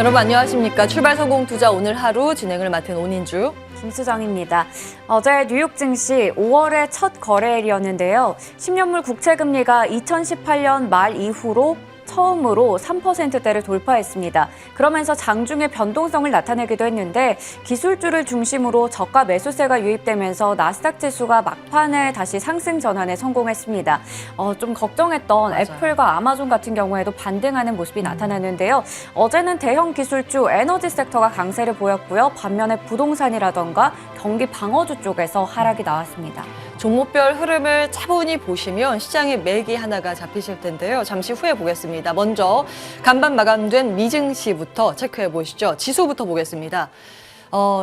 여러분 안녕하십니까. 출발 성공 투자 오늘 하루 진행을 맡은 온인주 김수정입니다. 어제 뉴욕 증시 5월의 첫 거래일이었는데요. 10년물 국채 금리가 2018년 말 이후로 처음으로 3%대를 돌파했습니다. 그러면서 장중에 변동성을 나타내기도 했는데 기술주를 중심으로 저가 매수세가 유입되면서 나스닥 지수가 막판에 다시 상승 전환에 성공했습니다. 좀 걱정했던 맞아요. 애플과 아마존 같은 경우에도 반등하는 모습이 나타났는데요. 어제는 대형 기술주 에너지 섹터가 강세를 보였고요. 반면에 부동산이라던가 경기 방어주 쪽에서 하락이 나왔습니다. 종목별 흐름을 차분히 보시면 시장의 맥이 하나가 잡히실 텐데요. 잠시 후에 보겠습니다. 먼저 간밤 마감된 미증시부터 체크해 보시죠. 지수부터 보겠습니다.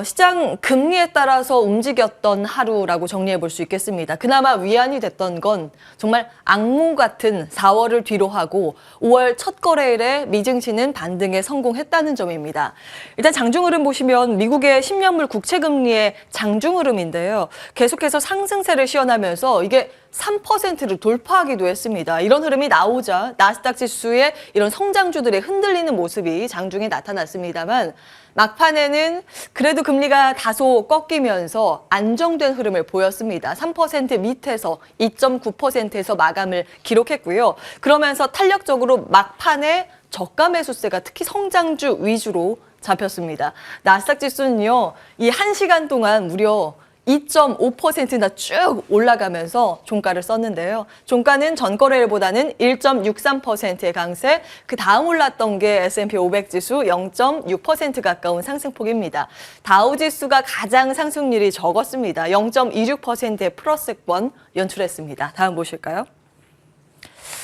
시장 금리에 따라서 움직였던 하루라고 정리해 볼 수 있겠습니다. 그나마 위안이 됐던 건 정말 악몽 같은 4월을 뒤로 하고 5월 첫 거래일에 미증시는 반등에 성공했다는 점입니다. 일단 장중 흐름 보시면 미국의 10년물 국채 금리의 장중 흐름인데요. 계속해서 상승세를 시현하면서 이게 3%를 돌파하기도 했습니다. 이런 흐름이 나오자 나스닥 지수의 이런 성장주들의 흔들리는 모습이 장중에 나타났습니다만 막판에는 그래도 금리가 다소 꺾이면서 안정된 흐름을 보였습니다. 3% 밑에서 2.9%에서 마감을 기록했고요. 그러면서 탄력적으로 막판에 저가 매수세가 특히 성장주 위주로 잡혔습니다. 나스닥 지수는요, 이 1시간 동안 무려 2.5%나 쭉 올라가면서 종가를 썼는데요. 종가는 전거래일보다는 1.63%의 강세, 그 다음 올랐던 게 S&P 500 지수 0.6% 가까운 상승폭입니다. 다우 지수가 가장 상승률이 적었습니다. 0.26%의 플러스권 연출했습니다. 다음 보실까요?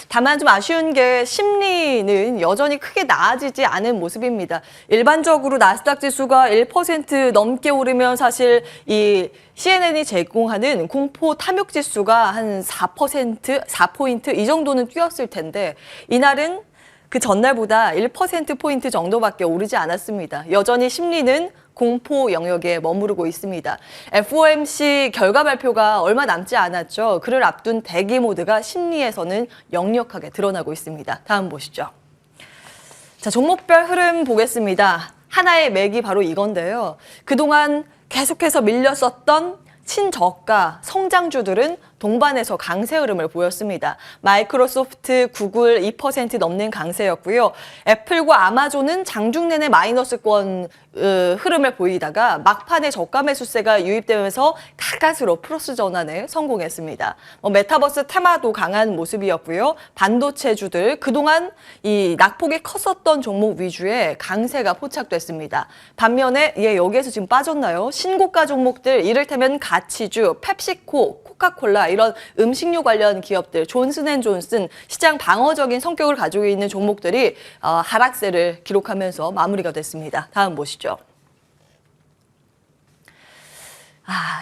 다만 좀 아쉬운 게 심리는 여전히 크게 나아지지 않은 모습입니다. 일반적으로 나스닥 지수가 1% 넘게 오르면 사실 이 CNN이 제공하는 공포 탐욕 지수가 한 4%, 4포인트 이 정도는 뛰었을 텐데 이날은 그 전날보다 1%포인트 정도밖에 오르지 않았습니다. 여전히 심리는 공포 영역에 머무르고 있습니다. FOMC 결과 발표가 얼마 남지 않았죠. 그를 앞둔 대기 모드가 심리에서는 역력하게 드러나고 있습니다. 다음 보시죠. 자, 종목별 흐름 보겠습니다. 하나의 맥이 바로 이건데요. 그동안 계속해서 밀렸었던 친저가 성장주들은 동반해서 강세 흐름을 보였습니다. 마이크로소프트, 구글 2% 넘는 강세였고요. 애플과 아마존은 장중 내내 마이너스권 흐름을 보이다가 막판에 저가 매수세가 유입되면서 가까스로 플러스 전환에 성공했습니다. 메타버스 테마도 강한 모습이었고요. 반도체주들 그동안 이 낙폭이 컸었던 종목 위주의 강세가 포착됐습니다. 반면에 여기에서 지금 빠졌나요? 신고가 종목들 이를테면 가치주, 펩시코, 코카콜라 이런 음식료 관련 기업들, 존슨앤존슨 시장 방어적인 성격을 가지고 있는 종목들이 하락세를 기록하면서 마무리가 됐습니다. 다음 보시죠.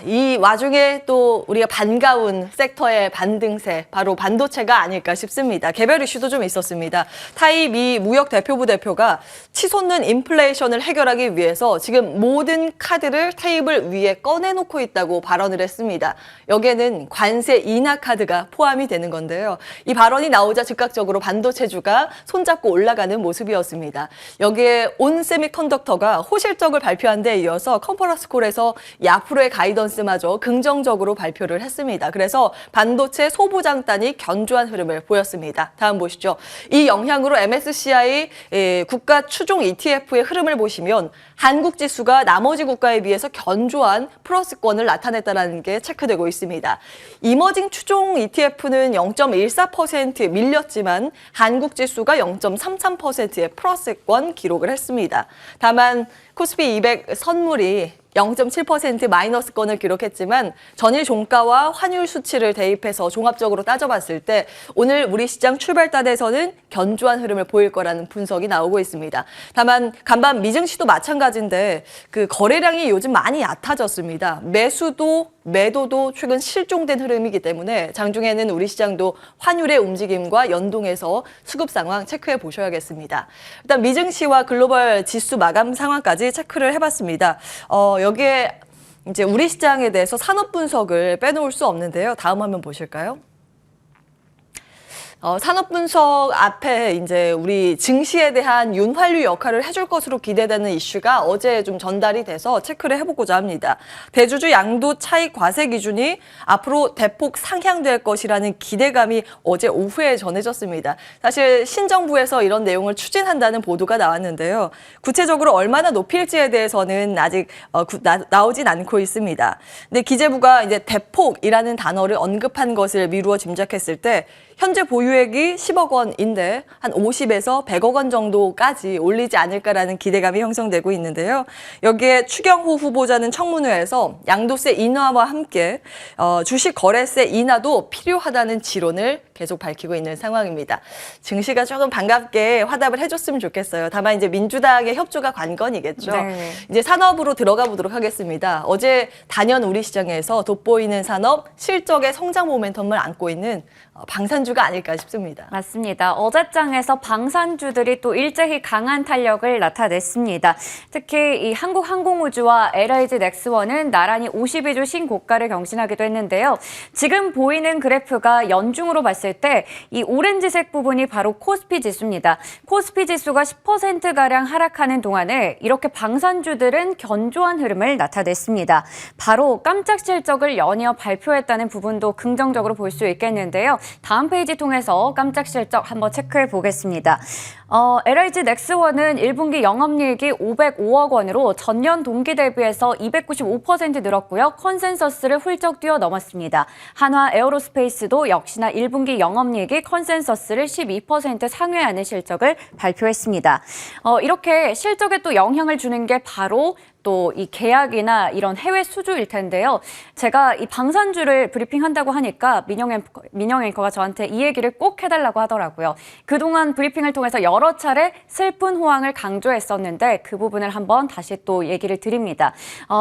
이 와중에 또 우리가 반가운 섹터의 반등세, 바로 반도체가 아닐까 싶습니다. 개별 이슈도 좀 있었습니다. 타이 미 무역 대표부 대표가 치솟는 인플레이션을 해결하기 위해서 지금 모든 카드를 테이블 위에 꺼내놓고 있다고 발언을 했습니다. 여기에는 관세 인하 카드가 포함이 되는 건데요. 이 발언이 나오자 즉각적으로 반도체주가 손잡고 올라가는 모습이었습니다. 여기에 온 세미컨덕터가 호실적을 발표한 데 이어서 컨퍼런스 콜에서 앞으로의 가이던스마저 긍정적으로 발표를 했습니다. 그래서 반도체 소부장단이 견조한 흐름을 보였습니다. 다음 보시죠. 이 영향으로 MSCI 국가 추종 ETF의 흐름을 보시면 한국 지수가 나머지 국가에 비해서 견조한 플러스권을 나타냈다는 게 체크되고 있습니다. 이머징 추종 ETF는 0.14% 밀렸지만 한국 지수가 0.33%의 플러스권 기록을 했습니다. 다만 코스피 200 선물이 0.7% 마이너스권을 기록했지만 전일 종가와 환율 수치를 대입해서 종합적으로 따져봤을 때 오늘 우리 시장 출발단에서는 견조한 흐름을 보일 거라는 분석이 나오고 있습니다. 다만 간밤 미증시도 마찬가지인데 그 거래량이 요즘 많이 얕아졌습니다. 매수도 매도도 최근 실종된 흐름이기 때문에 장중에는 우리 시장도 환율의 움직임과 연동해서 수급 상황 체크해 보셔야겠습니다. 일단 미증시와 글로벌 지수 마감 상황까지 체크를 해봤습니다. 여기에 이제 우리 시장에 대해서 산업 분석을 빼놓을 수 없는데요. 다음 화면 보실까요? 산업 분석 앞에 이제 우리 증시에 대한 윤활유 역할을 해줄 것으로 기대되는 이슈가 어제 좀 전달이 돼서 체크를 해보고자 합니다. 대주주 양도 차익 과세 기준이 앞으로 대폭 상향될 것이라는 기대감이 어제 오후에 전해졌습니다. 사실 신정부에서 이런 내용을 추진한다는 보도가 나왔는데요. 구체적으로 얼마나 높일지에 대해서는 아직 나오진 않고 있습니다. 근데 기재부가 이제 대폭이라는 단어를 언급한 것을 미루어 짐작했을 때 현재 보유액이 10억 원인데 한 50에서 100억 원 정도까지 올리지 않을까라는 기대감이 형성되고 있는데요. 여기에 추경호 후보자는 청문회에서 양도세 인하와 함께 주식 거래세 인하도 필요하다는 지론을 계속 밝히고 있는 상황입니다. 증시가 조금 반갑게 화답을 해줬으면 좋겠어요. 다만 이제 민주당의 협조가 관건이겠죠. 네. 이제 산업으로 들어가 보도록 하겠습니다. 어제 단연 우리 시장에서 돋보이는 산업 실적의 성장 모멘텀을 안고 있는 방산주가 아닐까 싶습니다. 맞습니다. 어제장에서 방산주들이 또 일제히 강한 탄력을 나타냈습니다. 특히 이 한국항공우주와 LIG 넥스원은 나란히 52주 신고가를 경신하기도 했는데요. 지금 보이는 그래프가 연중으로 봤을 때 이 오렌지색 부분이 바로 코스피 지수입니다. 코스피 지수가 10%가량 하락하는 동안에 이렇게 방산주들은 견조한 흐름을 나타냈습니다. 바로 깜짝 실적을 연이어 발표했다는 부분도 긍정적으로 볼 수 있겠는데요. 다음 페이지 통해서 깜짝 실적 한번 체크해 보겠습니다. LIG 넥스원은 1분기 영업이익이 505억 원으로 전년 동기 대비해서 295% 늘었고요. 컨센서스를 훌쩍 뛰어넘었습니다. 한화 에어로스페이스도 역시나 1분기 영업이익이 컨센서스를 12% 상회하는 실적을 발표했습니다. 이렇게 실적에 또 영향을 주는 게 바로 또 이 계약이나 이런 해외 수주일 텐데요. 제가 이 방산주를 브리핑한다고 하니까 민영 앵커가 저한테 이 얘기를 꼭 해달라고 하더라고요. 그동안 브리핑을 통해서 여러 차례 슬픈 호황을 강조했었는데 그 부분을 한번 다시 또 얘기를 드립니다.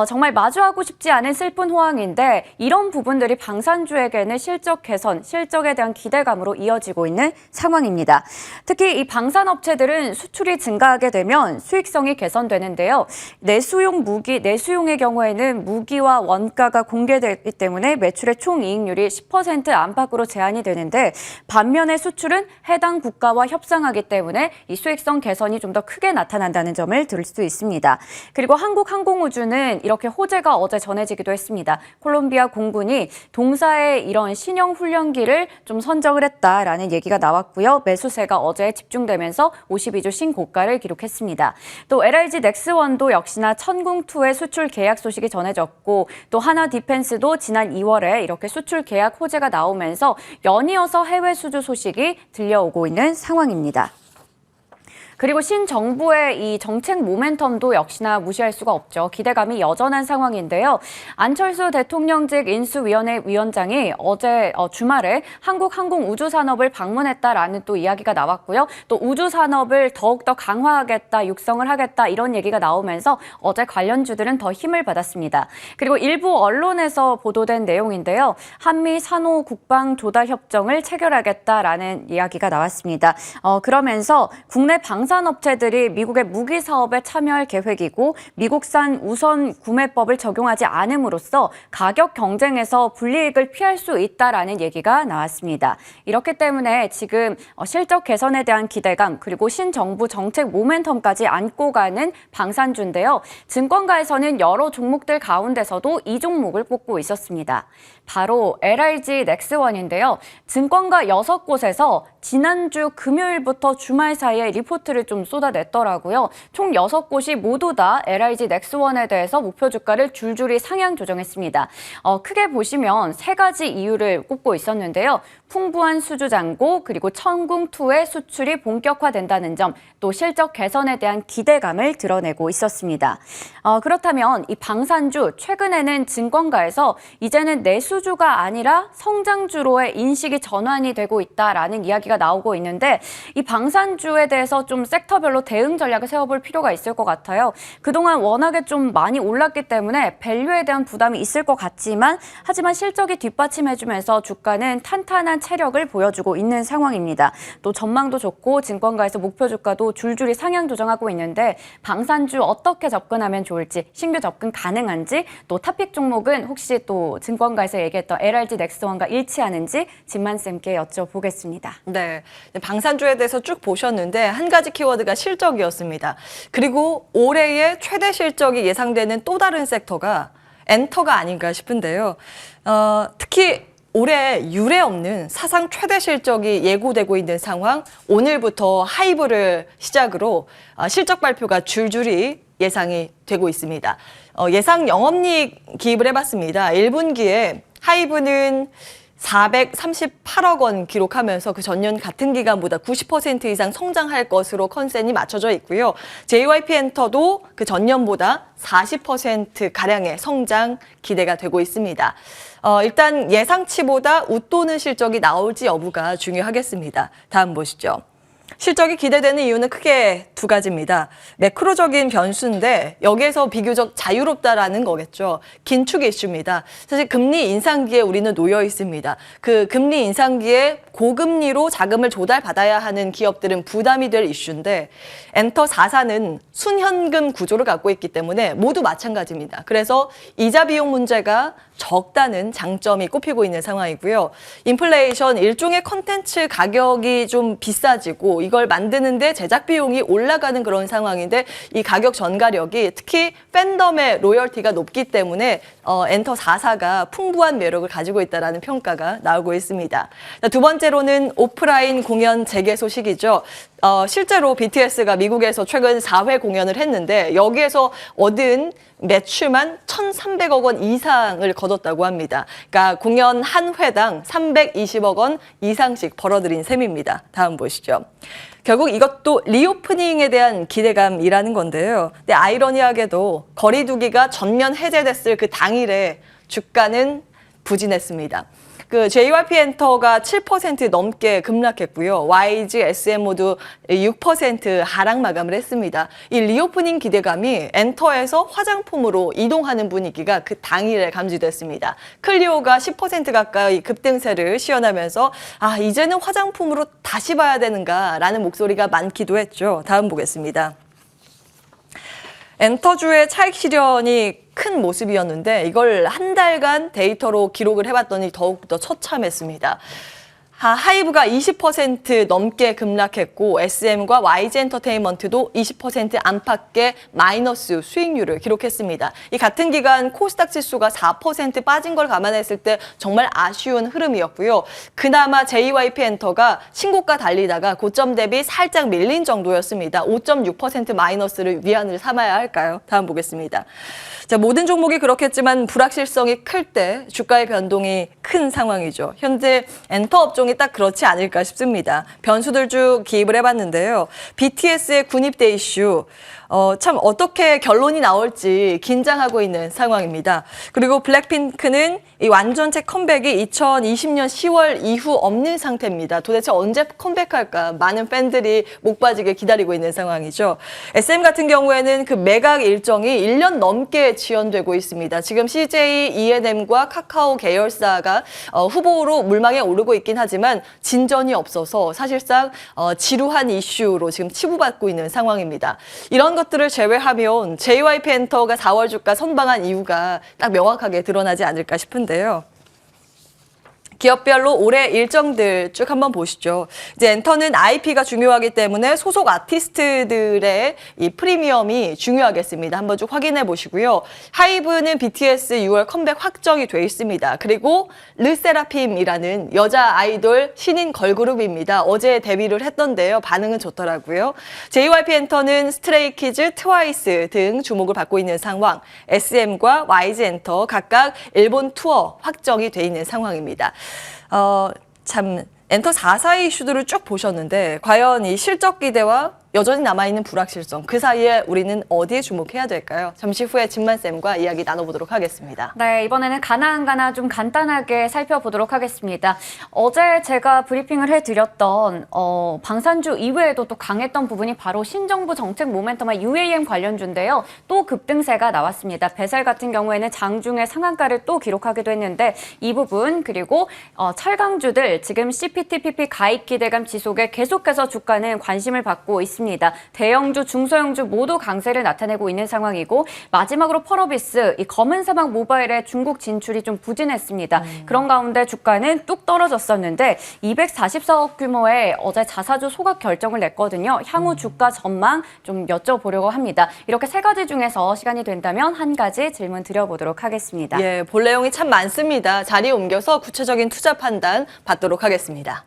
정말 마주하고 싶지 않은 슬픈 호황인데 이런 부분들이 방산주에게는 실적 개선, 실적에 대한 기대감으로 이어지고 있는 상황입니다. 특히 이 방산업체들은 수출이 증가하게 되면 수익성이 개선되는데요. 내수용의 경우에는 무기와 원가가 공개되기 때문에 매출의 총이익률이 10% 안팎으로 제한이 되는데 반면에 수출은 해당 국가와 협상하기 때문에 이 수익성 개선이 좀 더 크게 나타난다는 점을 들 수 있습니다. 그리고 한국항공우주는 이렇게 호재가 어제 전해지기도 했습니다. 콜롬비아 공군이 동사의 이런 신형 훈련기를 좀 선정을 했다라는 얘기가 나왔고요. 매수세가 어제 집중되면서 52주 신고가를 기록했습니다. 또 LIG 넥스원도 역시나 천궁2의 수출 계약 소식이 전해졌고 또 하나 디펜스도 지난 2월에 이렇게 수출 계약 호재가 나오면서 연이어서 해외 수주 소식이 들려오고 있는 상황입니다. 그리고 신정부의 이 정책 모멘텀도 역시나 무시할 수가 없죠. 기대감이 여전한 상황인데요. 안철수 대통령직 인수위원회 위원장이 어제 주말에 한국항공우주산업을 방문했다라는 또 이야기가 나왔고요. 또 우주산업을 더욱더 강화하겠다, 육성을 하겠다 이런 얘기가 나오면서 어제 관련주들은 더 힘을 받았습니다. 그리고 일부 언론에서 보도된 내용인데요. 한미 산호 국방 조달 협정을 체결하겠다라는 이야기가 나왔습니다. 그러면서 국내 방산업체들이 미국의 무기 사업에 참여할 계획이고 미국산 우선 구매법을 적용하지 않음으로써 가격 경쟁에서 불이익을 피할 수 있다라는 얘기가 나왔습니다. 이렇기 때문에 지금 실적 개선에 대한 기대감 그리고 신정부 정책 모멘텀까지 안고 가는 방산주인데요. 증권가에서는 여러 종목들 가운데서도 이 종목을 꼽고 있었습니다. 바로 LIG 넥스원인데요. 증권가 6곳에서 지난주 금요일부터 주말 사이에 리포트를 좀 쏟아냈더라고요. 총 6곳이 모두 다 LIG 넥스원에 대해서 목표 주가를 줄줄이 상향 조정했습니다. 크게 보시면 3가지 이유를 꼽고 있었는데요. 풍부한 수주 잔고 그리고 천궁2의 수출이 본격화된다는 점, 또 실적 개선에 대한 기대감을 드러내고 있었습니다. 그렇다면 이 방산주 최근에는 증권가에서 이제는 내수주가 아니라 성장주로의 인식이 전환이 되고 있다라는 이야기가 나오고 있는데 이 방산주에 대해서 좀 섹터별로 대응 전략을 세워볼 필요가 있을 것 같아요. 그동안 워낙에 좀 많이 올랐기 때문에 밸류에 대한 부담이 있을 것 같지만 하지만 실적이 뒷받침해주면서 주가는 탄탄한 튼튼한 체력을 보여주고 있는 상황입니다. 또 전망도 좋고 증권가에서 목표 주가도 줄줄이 상향 조정하고 있는데 방산주 어떻게 접근하면 좋을지, 신규 접근 가능한지, 또 탑픽 종목은 혹시 또 증권가에서 얘기했던 LRG 넥스원과 일치하는지 진만쌤께 여쭤보겠습니다. 네, 방산주에 대해서 쭉 보셨는데 한 가지 키워드가 실적이었습니다. 그리고 올해의 최대 실적이 예상되는 또 다른 섹터가 엔터가 아닌가 싶은데요. 특히 올해 유례 없는 사상 최대 실적이 예고되고 있는 상황, 오늘부터 하이브를 시작으로 실적 발표가 줄줄이 예상이 되고 있습니다. 예상 영업이익 기입을 해봤습니다. 1분기에 하이브는 438억 원 기록하면서 그 전년 같은 기간보다 90% 이상 성장할 것으로 컨센이 맞춰져 있고요. JYP엔터도 그 전년보다 40%가량의 성장 기대가 되고 있습니다. 일단 예상치보다 웃도는 실적이 나올지 여부가 중요하겠습니다. 다음 보시죠. 실적이 기대되는 이유는 크게 두 가지입니다. 매크로적인 변수인데 여기에서 비교적 자유롭다라는 거겠죠. 긴축 이슈입니다. 사실 금리 인상기에 우리는 놓여 있습니다. 그 금리 인상기에 고금리로 자금을 조달받아야 하는 기업들은 부담이 될 이슈인데 엔터 4사는 순현금 구조를 갖고 있기 때문에 모두 마찬가지입니다. 그래서 이자 비용 문제가 적다는 장점이 꼽히고 있는 상황이고요. 인플레이션, 일종의 컨텐츠 가격이 좀 비싸지고 이걸 만드는데 제작 비용이 올라가는 그런 상황인데 이 가격 전가력이 특히 팬덤의 로열티가 높기 때문에 엔터 4사가 풍부한 매력을 가지고 있다는 평가가 나오고 있습니다. 두 번째로는 오프라인 공연 재개 소식이죠. 실제로 BTS가 미국에서 최근 4회 공연을 했는데 여기에서 얻은 매출만 1,300억 원 이상을 거뒀다고 합니다. 그러니까 공연 한 회당 320억 원 이상씩 벌어들인 셈입니다. 다음 보시죠. 결국 이것도 리오프닝에 대한 기대감이라는 건데요. 근데 아이러니하게도 거리두기가 전면 해제됐을 그 당일에 주가는 부진했습니다. 그 JYP엔터가 7% 넘게 급락했고요. YG, SM 모두 6% 하락 마감을 했습니다. 이 리오프닝 기대감이 엔터에서 화장품으로 이동하는 분위기가 그 당일에 감지됐습니다. 클리오가 10% 가까이 급등세를 시연하면서 이제는 화장품으로 다시 봐야 되는가라는 목소리가 많기도 했죠. 다음 보겠습니다. 엔터주의 차익 실현이 큰 모습이었는데 이걸 한 달간 데이터로 기록을 해봤더니 더욱더 처참했습니다. 하이브가 20% 넘게 급락했고 SM과 YG엔터테인먼트도 20% 안팎의 마이너스 수익률을 기록했습니다. 이 같은 기간 코스닥 지수가 4% 빠진 걸 감안했을 때 정말 아쉬운 흐름이었고요. 그나마 JYP엔터가 신고가 달리다가 고점 대비 살짝 밀린 정도였습니다. 5.6% 마이너스를 위안을 삼아야 할까요? 다음 보겠습니다. 자, 모든 종목이 그렇겠지만 불확실성이 클 때 주가의 변동이 큰 상황이죠. 현재 엔터 업종이 딱 그렇지 않을까 싶습니다. 변수들 쭉 기입을 해봤는데요. BTS의 군입대 이슈, 참 어떻게 결론이 나올지 긴장하고 있는 상황입니다. 그리고 블랙핑크는 이 완전체 컴백이 2020년 10월 이후 없는 상태입니다. 도대체 언제 컴백할까? 많은 팬들이 목 빠지게 기다리고 있는 상황이죠. SM 같은 경우에는 그 매각 일정이 1년 넘게 지연되고 있습니다. 지금 CJ, E&M과 카카오 계열사가 후보로 물망에 오르고 있긴 하지만 진전이 없어서 사실상 지루한 이슈로 지금 치부받고 있는 상황입니다. 이런 것들을 제외하면 JYP엔터가 4월 주가 선방한 이유가 딱 명확하게 드러나지 않을까 싶은데요. 기업별로 올해 일정들 쭉 한번 보시죠. 이제 엔터는 IP가 중요하기 때문에 소속 아티스트들의 이 프리미엄이 중요하겠습니다. 한번 쭉 확인해 보시고요. 하이브는 BTS 6월 컴백 확정이 돼 있습니다. 그리고 르세라핌이라는 여자 아이돌 신인 걸그룹입니다. 어제 데뷔를 했던데요. 반응은 좋더라고요. JYP엔터는 스트레이키즈, 트와이스 등 주목을 받고 있는 상황. SM과 YG엔터 각각 일본 투어 확정이 돼 있는 상황입니다. 참 엔터 4사 이슈들을 쭉 보셨는데 과연 이 실적 기대와 여전히 남아있는 불확실성, 그 사이에 우리는 어디에 주목해야 될까요? 잠시 후에 진만쌤과 이야기 나눠보도록 하겠습니다. 네, 이번에는 가나안가나 좀 간단하게 살펴보도록 하겠습니다. 어제 제가 브리핑을 해드렸던 방산주 이외에도 또 강했던 부분이 바로 신정부 정책 모멘텀의 UAM 관련주인데요. 또 급등세가 나왔습니다. 베셀 같은 경우에는 장중에 상한가를 또 기록하기도 했는데 이 부분 그리고 철강주들 지금 CPTPP 가입 기대감 지속에 계속해서 주가는 관심을 받고 있습니다. 대형주, 중소형주 모두 강세를 나타내고 있는 상황이고 마지막으로 펄어비스, 이 검은 사막 모바일의 중국 진출이 좀 부진했습니다. 그런 가운데 주가는 뚝 떨어졌었는데 244억 규모의 어제 자사주 소각 결정을 냈거든요. 향후 주가 전망 좀 여쭤보려고 합니다. 이렇게 세 가지 중에서 시간이 된다면 한 가지 질문 드려보도록 하겠습니다. 예, 볼 내용이 참 많습니다. 자리에 옮겨서 구체적인 투자 판단 받도록 하겠습니다.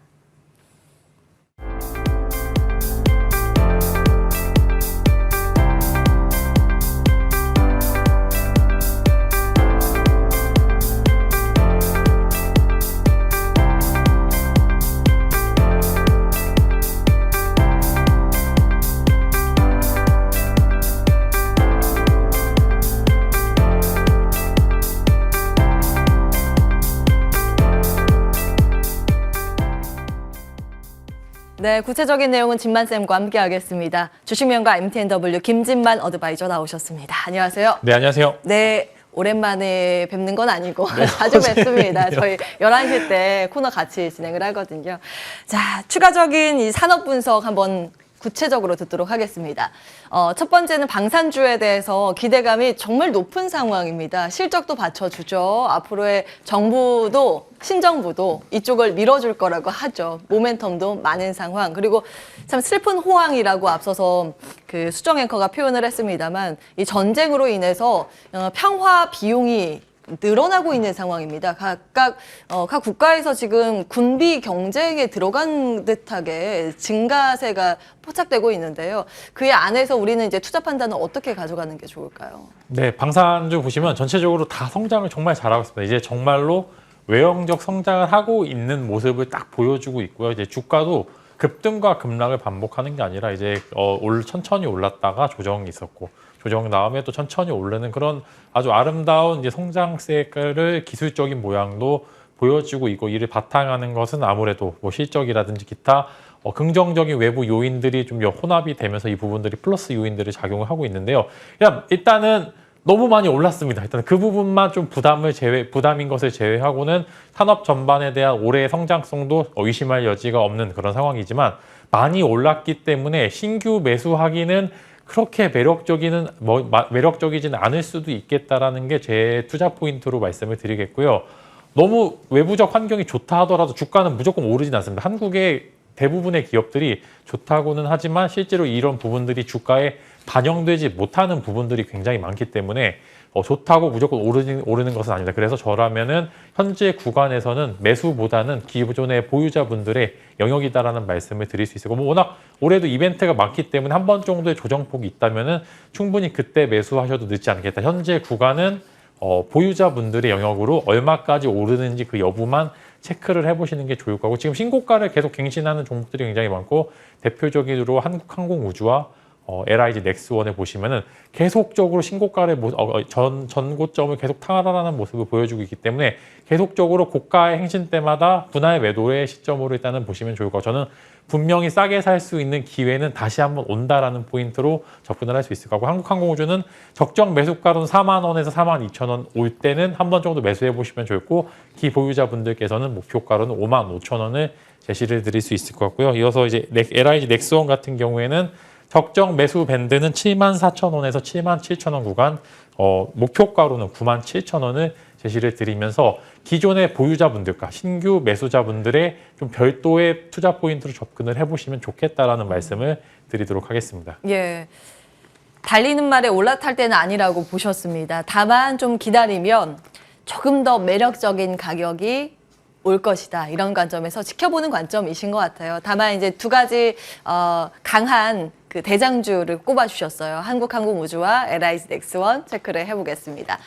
네, 구체적인 내용은 진만쌤과 함께 하겠습니다. 주식명가 MTNW 김진만 어드바이저 나오셨습니다. 안녕하세요. 네, 안녕하세요. 네, 오랜만에 뵙는 건 아니고 자주 뵙습니다. 저희 11시 때 코너 같이 진행을 하거든요. 자, 추가적인 이 산업 분석 한번 구체적으로 듣도록 하겠습니다. 첫 번째는 방산주에 대해서 기대감이 정말 높은 상황입니다. 실적도 받쳐주죠. 앞으로의 정부도 신정부도 이쪽을 밀어줄 거라고 하죠. 모멘텀도 많은 상황. 그리고 참 슬픈 호황이라고 앞서서 그 수정 앵커가 표현을 했습니다만 이 전쟁으로 인해서 평화 비용이 늘어나고 있는 상황입니다. 각 국가에서 지금 군비 경쟁에 들어간 듯하게 증가세가 포착되고 있는데요. 그의 안에서 우리는 이제 투자 판단을 어떻게 가져가는 게 좋을까요? 네, 방산주 보시면 전체적으로 다 성장을 정말 잘하고 있습니다. 이제 정말로 외형적 성장을 하고 있는 모습을 딱 보여주고 있고요. 이제 주가도 급등과 급락을 반복하는 게 아니라 이제 천천히 올랐다가 조정이 있었고 조정 다음에 또 천천히 오르는 그런 아주 아름다운 이제 성장세를 기술적인 모양도 보여주고 있고 이를 바탕하는 것은 아무래도 뭐 실적이라든지 기타 긍정적인 외부 요인들이 좀 혼합이 되면서 이 부분들이 플러스 요인들을 작용을 하고 있는데요. 그냥 일단은 너무 많이 올랐습니다. 일단 그 부분만 좀 부담인 것을 제외하고는 산업 전반에 대한 올해의 성장성도 의심할 여지가 없는 그런 상황이지만 많이 올랐기 때문에 신규 매수하기는 그렇게 매력적이지는 않을 수도 있겠다라는 게 제 투자 포인트로 말씀을 드리겠고요. 너무 외부적 환경이 좋다 하더라도 주가는 무조건 오르진 않습니다. 한국의 대부분의 기업들이 좋다고는 하지만 실제로 이런 부분들이 주가에 반영되지 못하는 부분들이 굉장히 많기 때문에 좋다고 무조건 오르는 것은 아니다. 그래서 저라면은 현재 구간에서는 매수보다는 기존의 보유자분들의 영역이다라는 말씀을 드릴 수 있고 워낙 올해도 이벤트가 많기 때문에 한 번 정도의 조정폭이 있다면은 충분히 그때 매수하셔도 늦지 않겠다. 현재 구간은 보유자분들의 영역으로 얼마까지 오르는지 그 여부만 체크를 해보시는 게 좋을 거고 지금 신고가를 계속 갱신하는 종목들이 굉장히 많고 대표적으로 한국항공우주와 LIG 넥스원에 보시면은 계속적으로 신고가를 전고점을 계속 탕하라는 모습을 보여주고 있기 때문에 계속적으로 고가의 행신 때마다 분할 매도의 시점으로 일단은 보시면 좋을 거고 저는 분명히 싸게 살 수 있는 기회는 다시 한번 온다라는 포인트로 접근을 할 수 있을 거고 한국항공우주는 적정 매수가로는 4만 원에서 4만 2천 원 올 때는 한 번 정도 매수해 보시면 좋고 기보유자분들께서는 목표가로는 5만 5천 원을 제시를 드릴 수 있을 것 같고요. 이어서 이제 LIG 넥스원 같은 경우에는 적정 매수 밴드는 7만 4천 원에서 7만 7천 원 구간, 목표가로는 9만 7천 원을 제시를 드리면서 기존의 보유자분들과 신규 매수자분들의 좀 별도의 투자 포인트로 접근을 해보시면 좋겠다라는 말씀을 드리도록 하겠습니다. 예, 달리는 말에 올라탈 때는 아니라고 보셨습니다. 다만 좀 기다리면 조금 더 매력적인 가격이 올 것이다. 이런 관점에서 지켜보는 관점이신 것 같아요. 다만 이제 두 가지 강한 그 대장주를 꼽아주셨어요. 한국항공우주와 LIG 넥스원 체크를 해보겠습니다.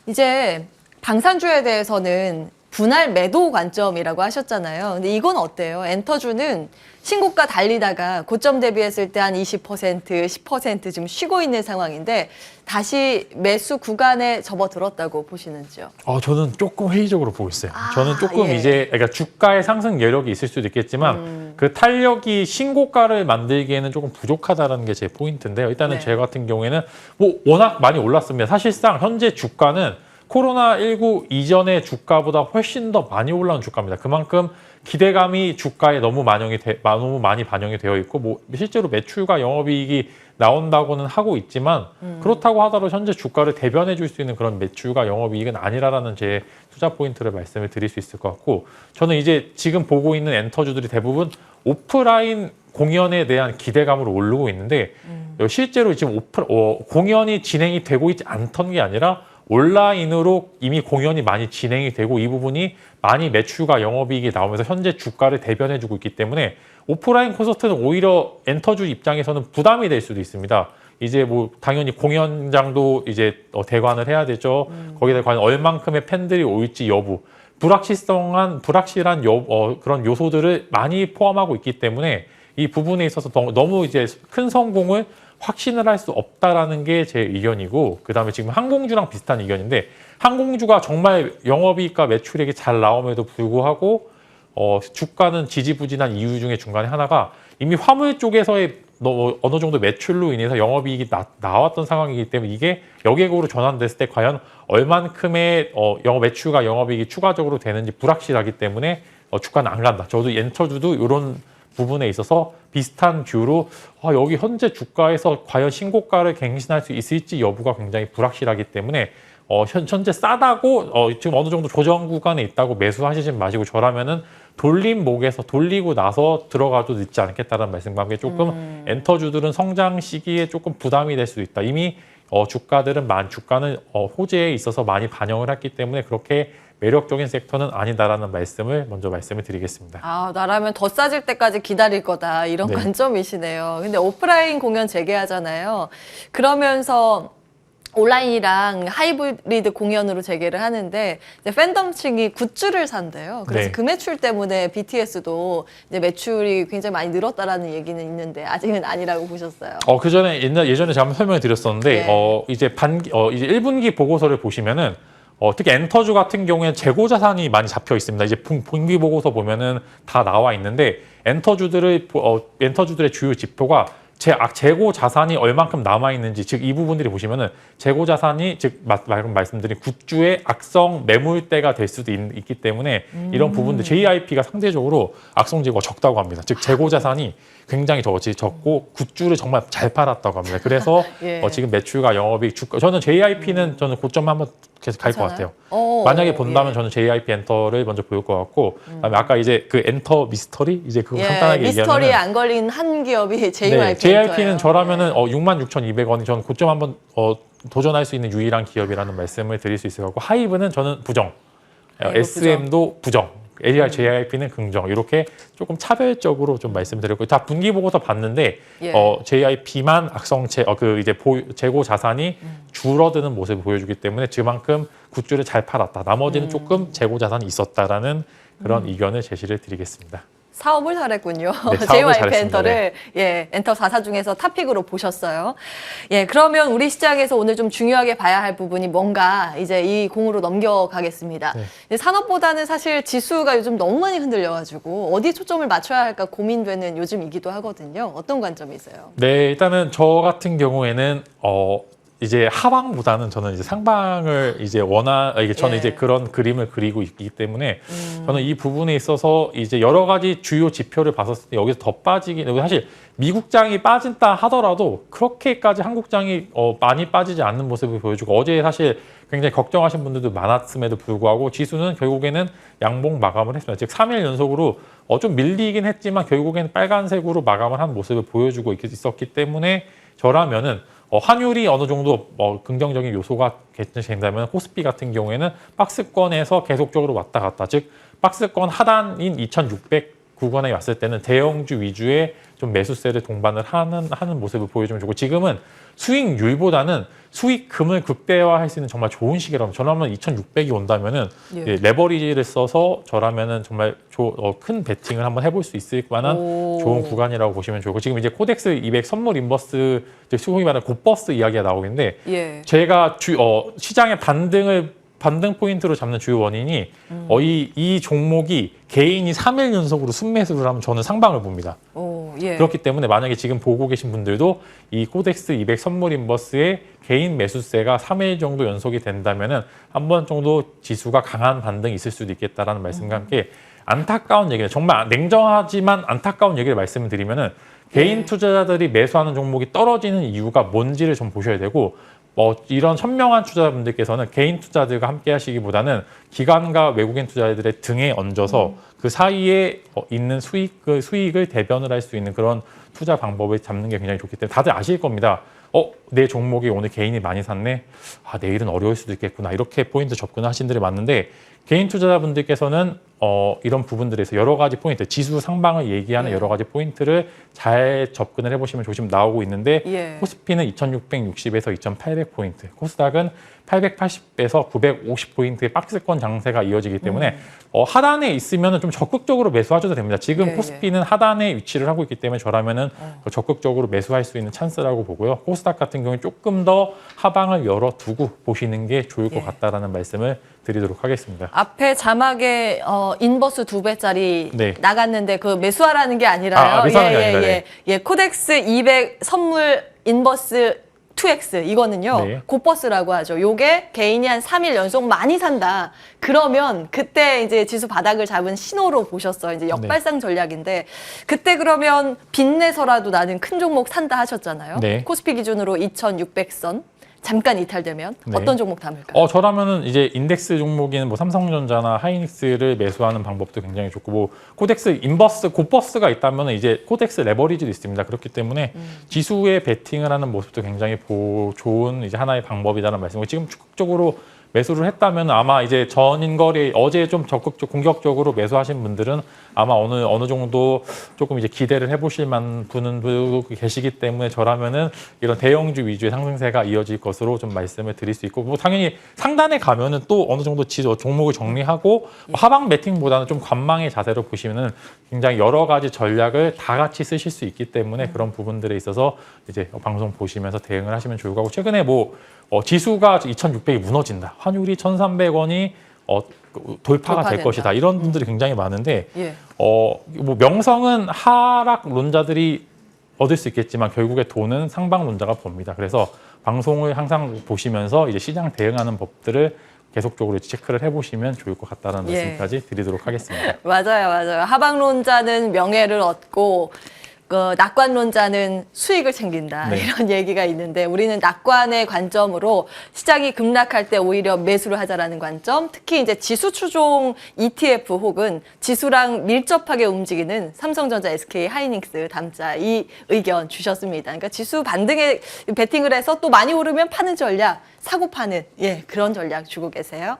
이제 방산주에 대해서는 분할 매도 관점이라고 하셨잖아요. 근데 이건 어때요? 엔터주는 신고가 달리다가 고점 대비했을 때 한 20%, 10% 지금 쉬고 있는 상황인데 다시 매수 구간에 접어들었다고 보시는지요? 저는 조금 회의적으로 보고 있어요. 저는 조금 예. 이제 그러니까 주가의 상승 여력이 있을 수도 있겠지만 그 탄력이 신고가를 만들기에는 조금 부족하다는 게 제 포인트인데요. 일단은 네. 제 같은 경우에는 뭐 워낙 많이 올랐습니다. 사실상 현재 주가는 코로나19 이전의 주가보다 훨씬 더 많이 올라온 주가입니다. 그만큼 기대감이 주가에 너무 많이 반영이 되어 있고 뭐 실제로 매출과 영업이익이 나온다고는 하고 있지만 그렇다고 하더라도 현재 주가를 대변해 줄 수 있는 그런 매출과 영업이익은 아니라라는 제 투자 포인트를 말씀을 드릴 수 있을 것 같고 저는 이제 지금 보고 있는 엔터주들이 대부분 오프라인 공연에 대한 기대감으로 오르고 있는데 실제로 지금 공연이 진행이 되고 있지 않던 게 아니라 온라인으로 이미 공연이 많이 진행이 되고 이 부분이 많이 매출과 영업이익이 나오면서 현재 주가를 대변해주고 있기 때문에 오프라인 콘서트는 오히려 엔터주 입장에서는 부담이 될 수도 있습니다. 이제 뭐 당연히 공연장도 이제 대관을 해야 되죠. 거기다 과연 얼만큼의 팬들이 올지 여부, 불확실한 그런 요소들을 많이 포함하고 있기 때문에 이 부분에 있어서 너무 이제 큰 성공을 확신을 할 수 없다라는 게 제 의견이고 그다음에 지금 항공주랑 비슷한 의견인데 항공주가 정말 영업이익과 매출액이 잘 나옴에도 불구하고 주가는 지지부진한 이유 중에 중간에 하나가 이미 화물 쪽에서의 어느 정도 매출로 인해서 영업이익이 나왔던 상황이기 때문에 이게 여객으로 전환됐을 때 과연 얼만큼의 매출과 영업이익이 추가적으로 되는지 불확실하기 때문에 주가는 안 간다. 저도 엔터주도 이런 부분에 있어서 비슷한 뷰로 여기 현재 주가에서 과연 신고가를 갱신할 수 있을지 여부가 굉장히 불확실하기 때문에 현재 싸다고 지금 어느 정도 조정 구간에 있다고 매수하시지 마시고 저라면은 돌림목에서 돌리고 나서 들어가도 늦지 않겠다는 말씀과 함께 조금 엔터주들은 성장 시기에 조금 부담이 될 수도 있다. 이미 주가는 호재에 있어서 많이 반영을 했기 때문에 그렇게 매력적인 섹터는 아니다라는 말씀을 먼저 말씀을 드리겠습니다. 나라면 더 싸질 때까지 기다릴 거다 이런 네. 관점이시네요. 근데 오프라인 공연 재개하잖아요. 그러면서 온라인이랑 하이브리드 공연으로 재개를 하는데 이제 팬덤층이 굿즈를 산대요. 그래서 네. 그 매출 때문에 BTS도 이제 매출이 굉장히 많이 늘었다라는 얘기는 있는데 아직은 아니라고 보셨어요. 그 전에 예전에 제가 한번 설명을 드렸었는데 네. 이제 1분기 보고서를 보시면은 특히 엔터주 같은 경우에는 재고 자산이 많이 잡혀 있습니다. 이제 분기 보고서 보면은 다 나와 있는데 엔터주들의 주요 지표가 재고 자산이 얼만큼 남아 있는지 즉 이 부분들이 보시면은 재고 자산이 즉 말씀드린 굿즈의 악성 매물대가 될 수도 있기 때문에 이런 부분들 JIP가 상대적으로 악성 재고가 적다고 합니다. 즉 재고 자산이 굉장히 적고 굿즈를 정말 잘 팔았다고 합니다. 그래서 예. 지금 매출과 영업이익 저는 JIP는 저는 고점 한번 계속 갈 것 같아요. 만약에 본다면 예. 저는 JIP 엔터를 먼저 보일 것 같고 그다음에 아까 이제 그 엔터 미스터리 이제 그거 간단하게 미스터리에 얘기하면 안 걸린 한 기업이 JYP 네, JIP는 엔터예요. 저라면은 66,200원이 저는 고점 한번 도전할 수 있는 유일한 기업이라는 말씀을 드릴 수 있을 것 같고 하이브는 저는 부정, SM도 부정. JIP는 긍정 이렇게 조금 차별적으로 좀 말씀드렸고 다 분기 보고서 봤는데 예. JIP만 재고 자산이 줄어드는 모습을 보여주기 때문에 그만큼 굿즈를 잘 팔았다. 나머지는 조금 재고 자산이 있었다라는 그런 의견을 제시를 드리겠습니다. 사업을 잘했군요. 네, 사업을 JYP 잘했습니다. 엔터를 엔터 4사 중에서 탑픽으로 보셨어요. 그러면 우리 시장에서 오늘 좀 중요하게 봐야 할 부분이 뭔가 이제 이 공으로 넘겨가겠습니다. 네. 산업보다는 사실 지수가 요즘 너무 많이 흔들려가지고 어디에 초점을 맞춰야 할까 고민되는 요즘이기도 하거든요. 어떤 관점이세요? 네, 일단은 저 같은 경우에는 이제 하방보다는 저는 이제 상방을 이제 저는 예. 이제 그런 그림을 그리고 있기 때문에 저는 이 부분에 있어서 이제 여러 가지 주요 지표를 봤었을 때 여기서 더 사실 미국장이 빠진다 하더라도 그렇게까지 한국장이 많이 빠지지 않는 모습을 보여주고 어제 사실 굉장히 걱정하신 분들도 많았음에도 불구하고 지수는 결국에는 양봉 마감을 했습니다. 즉 3일 연속으로 좀 밀리긴 했지만 결국에는 빨간색으로 마감을 한 모습을 보여주고 있었기 때문에 저라면은 환율이 어느 정도 긍정적인 요소가 된다면 코스피 같은 경우에는 박스권에서 계속적으로 왔다 갔다 즉 박스권 하단인 2,600 구간에 왔을 때는 대형주 위주의 좀 매수세를 동반을 하는 모습을 보여주면 좋고 지금은 수익률보다는 수익금을 극대화할 수 있는 정말 좋은 시기라면 저라면 2,600이 온다면은 예. 예, 레버리지를 써서 저라면은 정말 큰 베팅을 한번 해볼 수 있을 만한 좋은 구간이라고 보시면 좋고 지금 이제 코덱스 200 선물 인버스 소위 말하는 곧버스 이야기가 나오고 있는데 예. 제가 시장의 반등 포인트로 잡는 주요 원인이 이 종목이 개인이 3일 연속으로 순매수를 하면 저는 상방을 봅니다. 오, 예. 그렇기 때문에 만약에 지금 보고 계신 분들도 이 코덱스 200 선물 인버스의 개인 매수세가 3일 정도 연속이 된다면은 한 번 정도 지수가 강한 반등이 있을 수도 있겠다라는 말씀과 함께 안타까운 얘기는 정말 냉정하지만 안타까운 얘기를 말씀을 드리면은 개인 투자자들이 매수하는 종목이 떨어지는 이유가 뭔지를 좀 보셔야 되고 이런 현명한 투자자분들께서는 개인 투자들과 함께 하시기보다는 기관과 외국인 투자자들의 등에 얹어서 그 사이에 있는 수익을 대변을 할 수 있는 그런 투자 방법을 잡는 게 굉장히 좋기 때문에 다들 아실 겁니다. 내 종목이 오늘 개인이 많이 샀네. 내일은 어려울 수도 있겠구나. 이렇게 포인트 접근을 하신 분들이 많은데 개인 투자자분들께서는 이런 부분들에서 여러 가지 포인트, 지수 상방을 얘기하는 여러 가지 포인트를 잘 접근을 해보시면 조금 나오고 있는데 예. 코스피는 2,660에서 2,800포인트, 코스닥은 880에서 950포인트의 박스권 장세가 이어지기 때문에 하단에 있으면 좀 적극적으로 매수하셔도 됩니다. 지금 예, 코스피는 하단에 위치를 하고 있기 때문에 저라면은 적극적으로 매수할 수 있는 찬스라고 보고요. 코스닥 같은 경우는 조금 더 하방을 열어두고 보시는 게 좋을 것 같다라는 말씀을 드리도록 하겠습니다. 앞에 자막에 인버스 2배짜리 네. 나갔는데 그 매수하라는 게 아니라요. 매수하는 게 아니라, 네. 예. 코덱스 200 선물 인버스 2X 이거는요. 네. 곧버스라고 하죠. 요게 개인이 한 3일 연속 많이 산다. 그러면 그때 이제 지수 바닥을 잡은 신호로 보셨어요. 이제 역발상 전략인데 그때 그러면 빚내서라도 나는 큰 종목 산다 하셨잖아요. 네. 코스피 기준으로 2,600선. 잠깐 이탈되면 네. 어떤 종목 담을까요? 저라면은 이제 인덱스 종목인 뭐 삼성전자나 하이닉스를 매수하는 방법도 굉장히 좋고 뭐 코덱스 인버스 곧버스가 있다면 이제 코덱스 레버리지도 있습니다. 그렇기 때문에 지수에 베팅을 하는 모습도 굉장히 좋은 이제 하나의 방법이라는 말씀이고 지금 적극적으로 매수를 했다면 아마 이제 전인거래 어제 좀 적극적 공격적으로 매수하신 분들은 아마 어느 정도 조금 이제 기대를 해보실 만한 분도 계시기 때문에 저라면은 이런 대형주 위주의 상승세가 이어질 것으로 좀 말씀을 드릴 수 있고 뭐 당연히 상단에 가면은 또 어느 정도 종목을 정리하고 하방 매팅보다는 좀 관망의 자세로 보시면은 굉장히 여러 가지 전략을 다 같이 쓰실 수 있기 때문에 그런 부분들에 있어서 이제 방송 보시면서 대응을 하시면 좋을 거고 최근에 뭐 지수가 2,600이 무너진다. 환율이 1,300원이 돌파가 될 것이다. 이런 분들이 굉장히 많은데 예. 뭐 명성은 하락론자들이 얻을 수 있겠지만 결국에 돈은 상방론자가 봅니다. 그래서 방송을 항상 보시면서 이제 시장 대응하는 법들을 계속적으로 체크를 해보시면 좋을 것 같다는 말씀까지 드리도록 하겠습니다. 맞아요. 하방론자는 명예를 얻고 낙관론자는 수익을 챙긴다. 네. 이런 얘기가 있는데 우리는 낙관의 관점으로 시장이 급락할 때 오히려 매수를 하자라는 관점, 특히 이제 지수 추종 ETF 혹은 지수랑 밀접하게 움직이는 삼성전자, SK, 하이닉스 담자 이 의견 주셨습니다. 그러니까 지수 반등에 베팅을 해서 또 많이 오르면 파는 전략, 사고 파는 그런 전략 주고 계세요.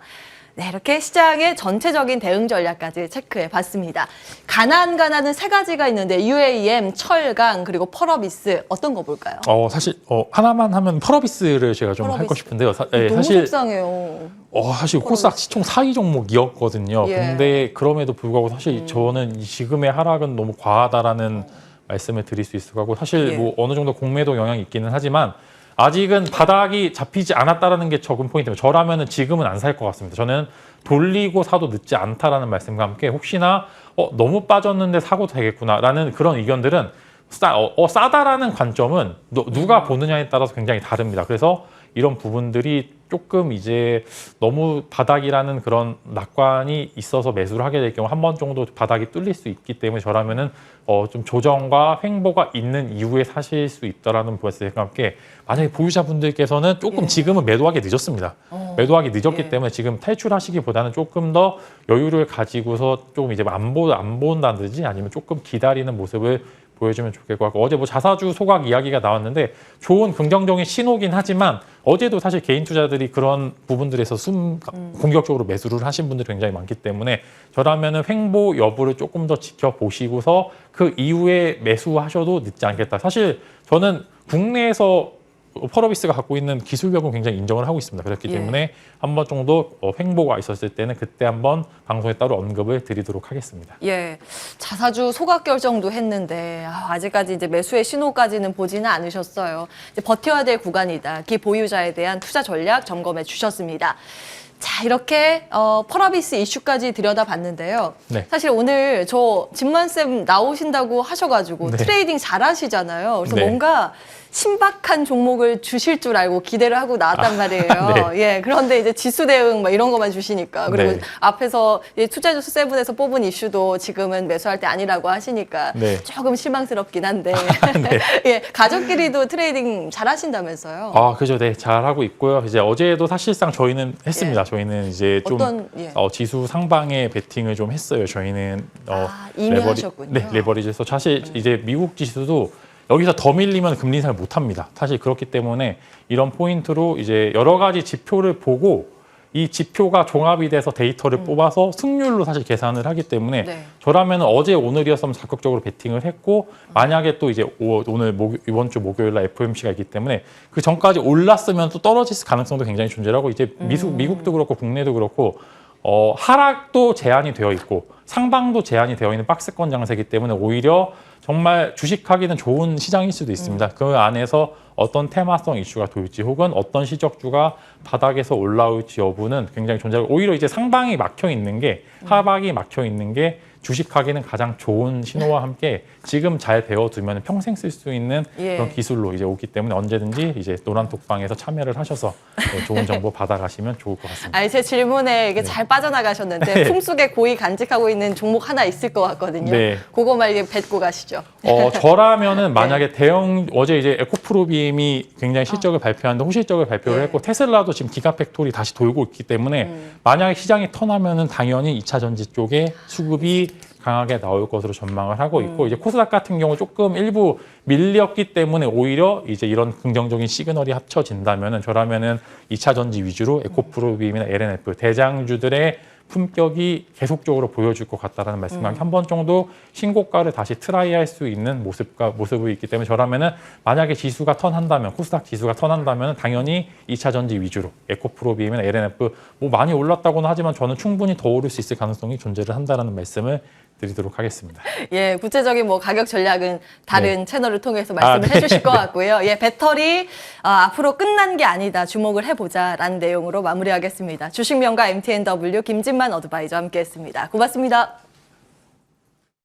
네, 이렇게 시장의 전체적인 대응 전략까지 체크해 봤습니다. 가난은 세 가지가 있는데 UAM, 철강, 그리고 펄어비스 어떤 거 볼까요? 사실 하나만 하면 펄어비스를 제가 좀 할 거 싶은데요. 너무 사실 속상해요. 사실 코스닥 시총 4위 종목이었거든요. 예. 근데 그럼에도 불구하고 사실 저는 지금의 하락은 너무 과하다라는 말씀을 드릴 수 있을 거고 사실 뭐 어느 정도 공매도 영향이 있기는 하지만 아직은 바닥이 잡히지 않았다라는 게 적은 포인트입니다. 저라면은 지금은 안 살 것 같습니다. 저는 돌리고 사도 늦지 않다라는 말씀과 함께 혹시나 너무 빠졌는데 사고 되겠구나라는 그런 의견들은 싸다라는 관점은 누가 보느냐에 따라서 굉장히 다릅니다. 그래서 이런 부분들이 조금 이제 너무 바닥이라는 그런 낙관이 있어서 매수를 하게 될 경우 한 번 정도 바닥이 뚫릴 수 있기 때문에 저라면은 좀 조정과 횡보가 있는 이후에 사실 수 있다라는 부분과 함께 만약에 보유자분들께서는 조금 지금은 매도하기 늦었습니다. 매도하기 늦었기 때문에 지금 탈출하시기보다는 조금 더 여유를 가지고서 조금 이제 안 본다든지 아니면 조금 기다리는 모습을 보여주면 좋겠고, 어제 뭐 자사주 소각 이야기가 나왔는데 좋은 긍정적인 신호긴 하지만 어제도 사실 개인 투자들이 그런 부분들에서 공격적으로 매수를 하신 분들이 굉장히 많기 때문에 저라면은 횡보 여부를 조금 더 지켜보시고서 그 이후에 매수하셔도 늦지 않겠다. 사실 저는 국내에서 펄어비스가 갖고 있는 기술력은 굉장히 인정을 하고 있습니다. 그렇기 때문에 한 번 정도 횡보가 있었을 때는 그때 한번 방송에 따로 언급을 드리도록 하겠습니다. 예, 자사주 소각 결정도 했는데 아직까지 이제 매수의 신호까지는 보지는 않으셨어요. 이제 버텨야 될 구간이다. 기보유자에 대한 투자 전략 점검해 주셨습니다. 자, 이렇게 펄어비스 이슈까지 들여다봤는데요. 네. 사실 오늘 저 진만쌤 나오신다고 하셔가지고 네. 트레이딩 잘하시잖아요. 그래서 네. 뭔가 신박한 종목을 주실 줄 알고 기대를 하고 나왔단 말이에요. 네. 예, 그런데 이제 지수 대응 막 이런 것만 주시니까 그리고 네. 앞에서 투자주수 세븐에서 뽑은 이슈도 지금은 매수할 때 아니라고 하시니까 네. 조금 실망스럽긴 한데 네. 예, 가족끼리도 트레이딩 잘하신다면서요. 아, 그죠. 네, 잘하고 있고요. 이제 어제도 사실상 저희는 했습니다. 저희는 이제 좀 지수 상방에 베팅을 좀 했어요. 저희는 이미 하셨군요. 네, 레버리지에서 사실 이제 미국 지수도 여기서 더 밀리면 금리 인상을 못 합니다. 사실 그렇기 때문에 이런 포인트로 이제 여러 가지 지표를 보고 이 지표가 종합이 돼서 데이터를 뽑아서 승률로 사실 계산을 하기 때문에 저라면 어제 오늘이었으면 적극적으로 베팅을 했고 만약에 또 이제 오늘 이번 주 목요일 날 FOMC가 있기 때문에 그 전까지 올랐으면 또 떨어질 가능성도 굉장히 존재하고 이제 미국도 그렇고 국내도 그렇고 하락도 제한이 되어 있고 상방도 제한이 되어 있는 박스권 장세이기 때문에 오히려 정말 주식하기는 좋은 시장일 수도 있습니다. 그 안에서 어떤 테마성 이슈가 돌지 혹은 어떤 시적주가 바닥에서 올라올지 여부는 굉장히 존재하고 오히려 이제 상방이 막혀 있는 게 하방이 막혀 있는 게 주식하기는 가장 좋은 신호와 함께 지금 잘 배워두면 평생 쓸 수 있는 그런 기술로 이제 오기 때문에 언제든지 이제 노란톡방에서 참여를 하셔서 좋은 정보 받아가시면 좋을 것 같습니다. 아니, 제 질문에 이게 잘 빠져나가셨는데 품속에 고이 간직하고 있는 종목 하나 있을 것 같거든요. 그거만 이게 뱉고 가시죠. 저라면은 만약에 어제 이제 에코프로비엠이 굉장히 실적을 발표하는데 호실적을 발표를 했고 테슬라도 지금 기가팩토리 다시 돌고 있기 때문에 만약에 시장이 턴하면은 당연히 2차 전지 쪽에 수급이 강하게 나올 것으로 전망을 하고 있고 이제 코스닥 같은 경우 조금 일부 밀렸기 때문에 오히려 이제 이런 긍정적인 시그널이 합쳐진다면은 저라면은 2차 전지 위주로 에코프로비엠이나 LNF 대장주들의 품격이 계속적으로 보여줄 것 같다라는 말씀을 한 번 정도 신고가를 다시 트라이할 수 있는 모습이 있기 때문에 저라면은 만약에 지수가 턴한다면 코스닥 지수가 턴한다면 당연히 2차 전지 위주로 에코프로비엠이나 LNF 뭐 많이 올랐다고는 하지만 저는 충분히 더 오를 수 있을 가능성이 존재를 한다라는 말씀을 드리도록 하겠습니다. 예, 구체적인 뭐 가격 전략은 다른 채널을 통해서 말씀을 해주실 것 같고요. 예, 배터리 앞으로 끝난 게 아니다. 주목을 해보자라는 내용으로 마무리하겠습니다. 주식명가 MTNW 김진만 어드바이저 함께했습니다. 고맙습니다.